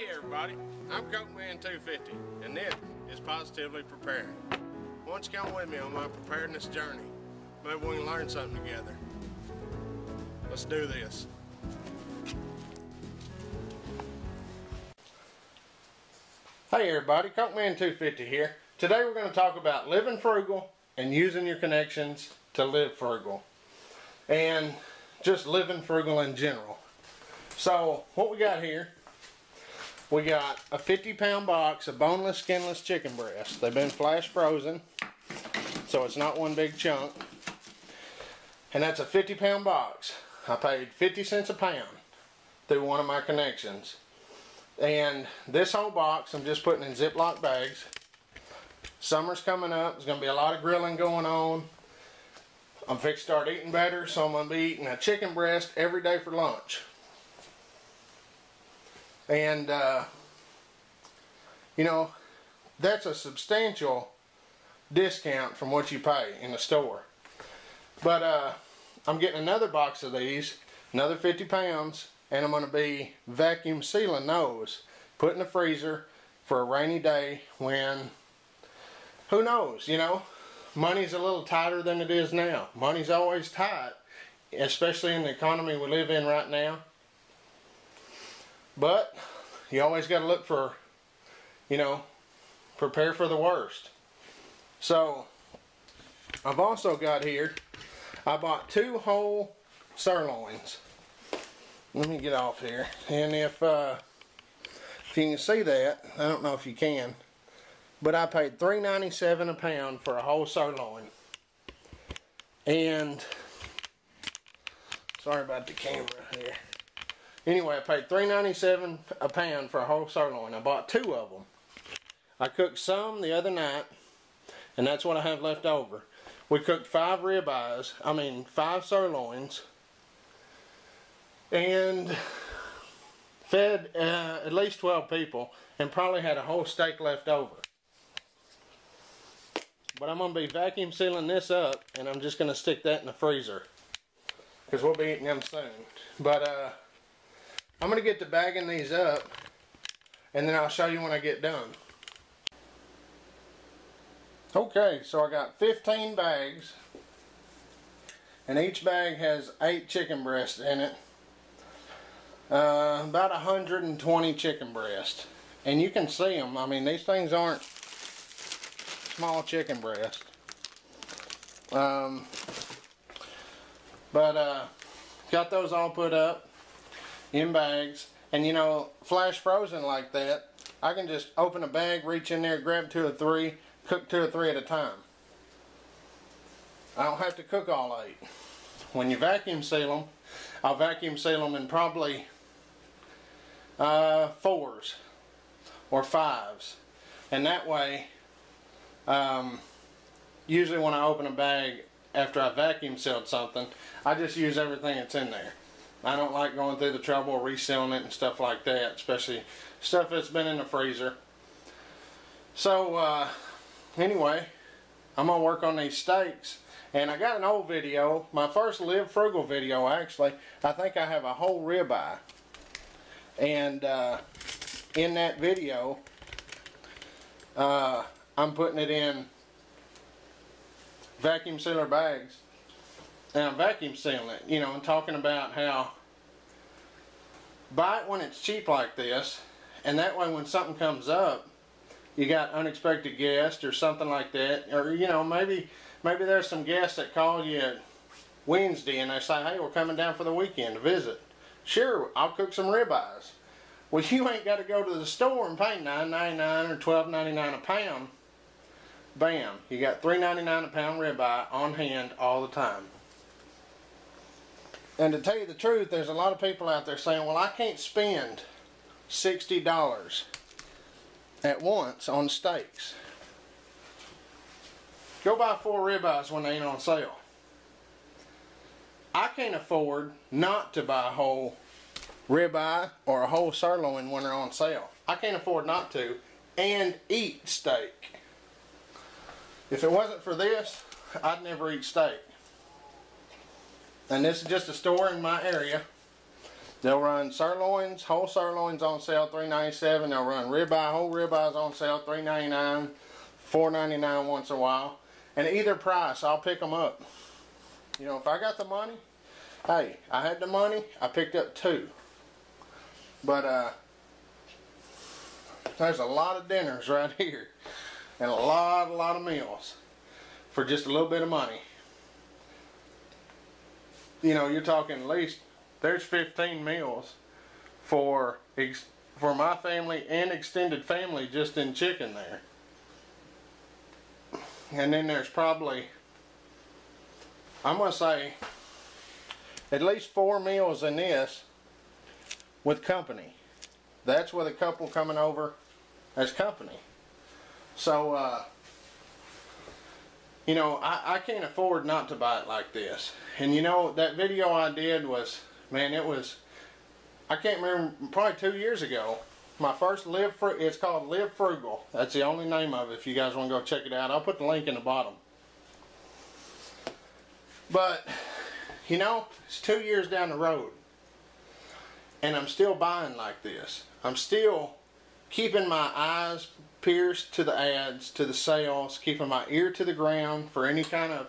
Hey everybody, I'm Coatman 250 and this is Positively Preparing. Why don't you come with me on my preparedness journey? Maybe we can learn something together. Let's do this. Hey everybody, Coatman 250 here. Today we're going to talk about living frugal and using your connections to live frugal. And just living frugal in general. So what we got here, we got a 50-pound box of boneless, skinless chicken breasts. They've been flash frozen, so it's not one big chunk. And that's a 50-pound box. I paid 50 cents a pound through one of my connections. And this whole box I'm just putting in Ziploc bags. Summer's coming up. There's going to be a lot of grilling going on. I'm fixing to start eating better, so I'm going to be eating a chicken breast every day for lunch. And, you know, that's a substantial discount from what you pay in the store. But I'm getting another box of these, another 50 pounds, and I'm going to be vacuum sealing those, put in the freezer for a rainy day when, who knows, you know, money's a little tighter than it is now. Money's always tight, especially in the economy we live in right now. But you always got to look for, you know, prepare for the worst. So I've also got here, I bought 2 whole sirloins. Let me get off here. And if you can see that, I don't know if you can, but I paid $3.97 a pound for a whole sirloin. And sorry about the camera here. Anyway, I paid $3.97 a pound for a whole sirloin. I bought 2 of them. I cooked some the other night, and that's what I have left over. We cooked 5 sirloins, and fed at least 12 people, and probably had a whole steak left over. But I'm going to be vacuum sealing this up, and I'm just going to stick that in the freezer, because we'll be eating them soon. But I'm going to get to bagging these up, and then I'll show you when I get done. Okay, so I got 15 bags, and each bag has 8 chicken breasts in it. About 120 chicken breasts. And you can see them. I mean, these things aren't small chicken breasts. Got those all put up in bags, and you know, flash frozen like that, I can just open a bag, reach in there, grab 2 or 3, cook 2 or 3 at a time. I don't have to cook all 8. When you vacuum seal them, I'll vacuum seal them in probably 4s or 5s, and that way usually when I open a bag after I vacuum sealed something, I just use everything that's in there. I don't like going through the trouble of resealing it and stuff like that, especially stuff that's been in the freezer. So anyway, I'm going to work on these steaks. And I got an old video, my first Live Frugal video actually. I think I have a whole ribeye. And in that video, I'm putting it in vacuum sealer bags. And I'm vacuum sealing it, you know, and talking about how buy it when it's cheap like this, and that way when something comes up, you got unexpected guests or something like that, or you know, maybe there's some guests that call you Wednesday and they say, hey, we're coming down for the weekend to visit. Sure, I'll cook some ribeyes. Well, you ain't got to go to the store and pay $9.99 or $12.99 a pound. Bam, you got $3.99 a pound ribeye on hand all the time. And to tell you the truth, there's a lot of people out there saying, well, I can't spend $60 at once on steaks. Go buy 4 ribeyes when they ain't on sale. I can't afford not to buy a whole ribeye or a whole sirloin when they're on sale. I can't afford not to and eat steak. If it wasn't for this, I'd never eat steak. And this is just a store in my area They'll run sirloins, whole sirloins on sale $3.97. They'll run ribeye, whole ribeyes on sale $3.99, $4.99 once in a while. And either price, I'll pick them up. You know, if I got the money, hey, I had the money, I picked up 2. But there's a lot of dinners right here, and a lot of meals for just a little bit of money. You know, you're talking at least, there's 15 meals for my family and extended family just in chicken there. And then there's probably, I'm going to say, at least 4 meals in this with company. That's with a couple coming over as company. So, you know, I can't afford not to buy it like this. And you know, that video I did was, man, it was, I can't remember, probably 2 years ago. My first it's called Live Frugal. That's the only name of it if you guys want to go check it out. I'll put the link in the bottom. But, you know, it's 2 years down the road. And I'm still buying like this. I'm still keeping my eyes pierced to the ads, to the sales, keeping my ear to the ground for any kind of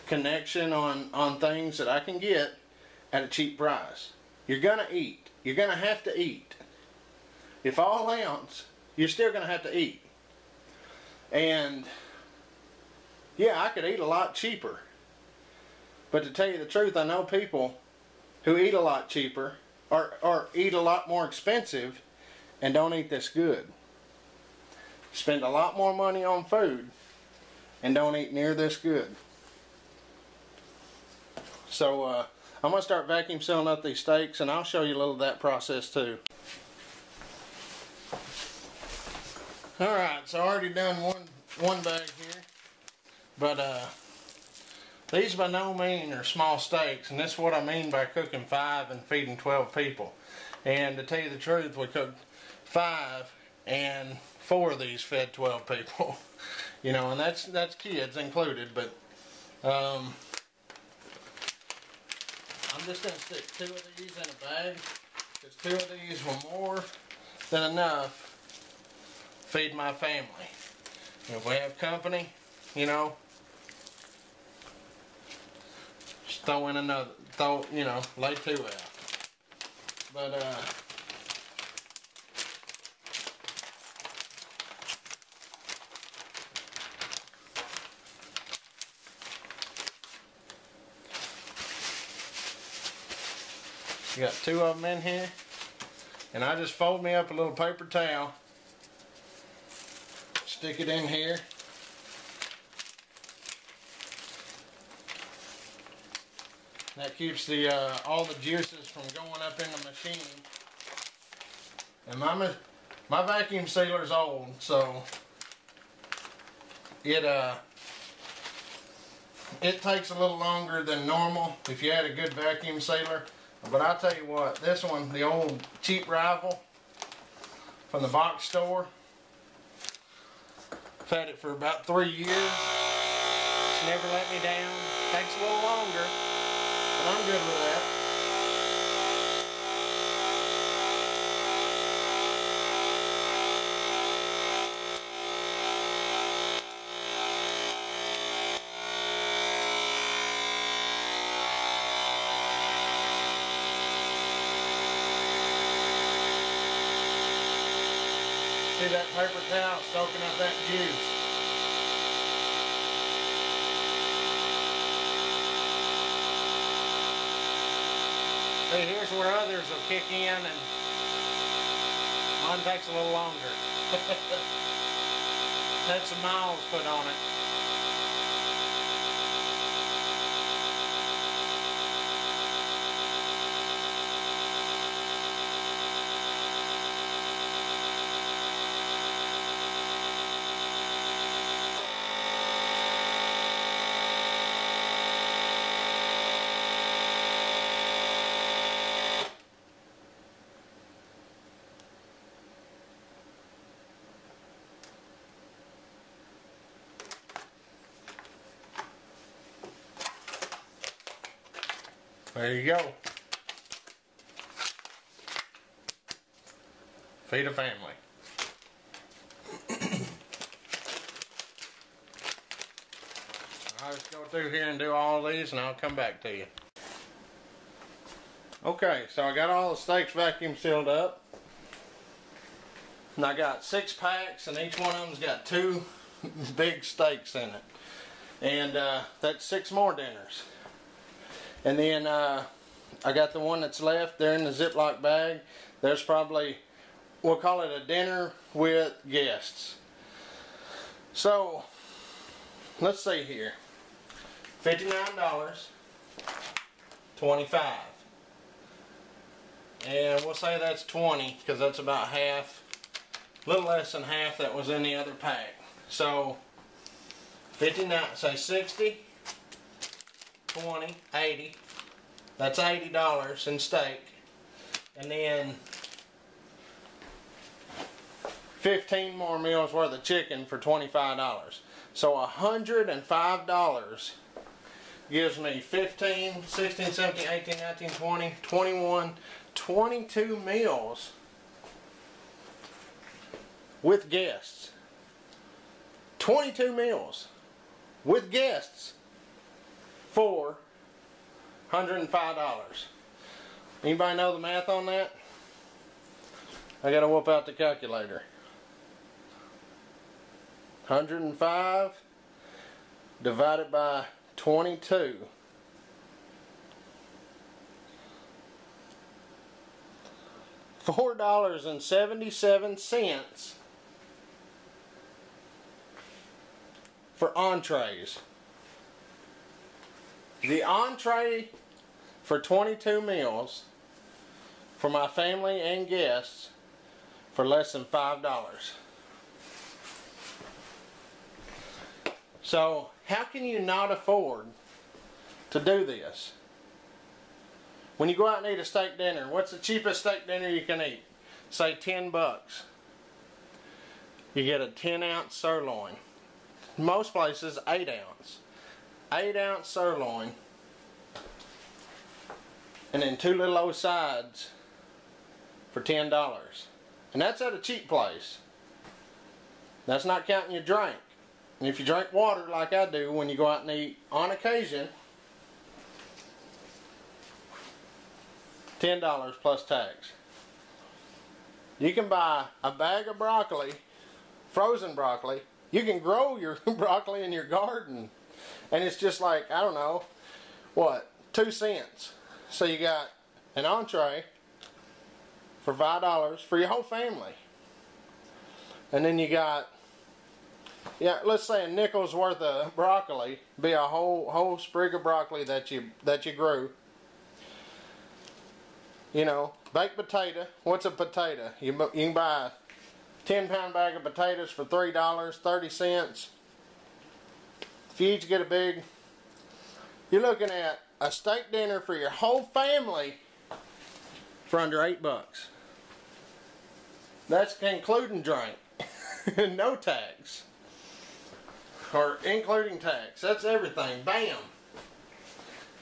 connection on things that I can get at a cheap price. You're gonna eat. You're gonna have to eat. If all else, you're still gonna have to eat. And yeah, I could eat a lot cheaper. But to tell you the truth, I know people who eat a lot cheaper or eat a lot more expensive and don't eat this good. Spend a lot more money on food and don't eat near this good. So I'm going to start vacuum sealing up these steaks, and I'll show you a little of that process too. Alright, so I already done one bag here. But these by no means are small steaks, and this is what I mean by cooking 5 and feeding 12 people. And to tell you the truth, we cooked 5 and 4 of these fed 12 people. You know, and that's kids included, but I'm just going to stick 2 of these in a bag, because 2 of these were more than enough to feed my family. And if we have company, you know, just throw in another, you know, lay 2 out. But you got 2 of them in here, and I just fold me up a little paper towel, stick it in here, that keeps the all the juices from going up in the machine. And my vacuum sealer's old, so it takes a little longer than normal if you had a good vacuum sealer. But I'll tell you what, this one, the old cheap rival from the box store, I've had it for about 3 years. It's never let me down. Takes a little longer, but I'm good with that. See that paper towel soaking up that juice. See, here's where others will kick in, and mine takes a little longer. Had some miles put on it. There you go. Feed a family. I'll just go through here and do all these and I'll come back to you. Okay, so I got all the steaks vacuum sealed up. And I got 6 packs and each one of them's got 2 big steaks in it. And that's 6 more dinners. And then I got the one that's left there in the Ziploc bag. There's probably, we'll call it a dinner with guests. So, let's see here. $59, $25. And we'll say that's 20 because that's about half, a little less than half that was in the other pack. So 59, say 60, 20, 80. That's $80 in steak. And then 15 more meals worth of chicken for $25. So $105 gives me 15, 16, 17, 18, 19, 20, 21, 22 meals with guests. 22 meals with guests for $105. Anybody know the math on that? I gotta whoop out the calculator. 105 divided by 22. $4.77 for entrees. The entree for 22 meals for my family and guests for less than $5. So how can you not afford to do this? When you go out and eat a steak dinner, what's the cheapest steak dinner you can eat? Say $10. You get a 10-ounce sirloin. Most places 8-ounce. 8-ounce sirloin. And then 2 little old sides for $10. And that's at a cheap place. That's not counting your drink. And if you drink water like I do when you go out and eat on occasion, $10 plus tax. You can buy a bag of broccoli, frozen broccoli. You can grow your broccoli in your garden. And it's just like, I don't know, what, 2 cents. So you got an entree for $5 for your whole family. And then you got, yeah, let's say a nickel's worth of broccoli, be a whole sprig of broccoli that you grew. You know, baked potato. What's a potato? You can buy a 10-pound bag of potatoes for $3, 30 cents. If you each get a big, you're looking at a steak dinner for your whole family for under $8. That's including drink. No tax. Or including tax. That's everything. Bam.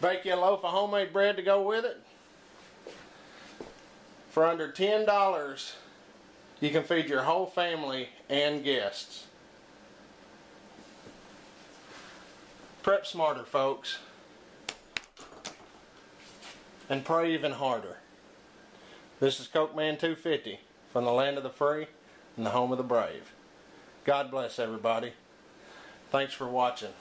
Bake you a loaf of homemade bread to go with it. For under $10, you can feed your whole family and guests. Prep smarter, folks. And pray even harder. This is Cokeman 250 from the land of the free and the home of the brave. God bless everybody. Thanks for watching.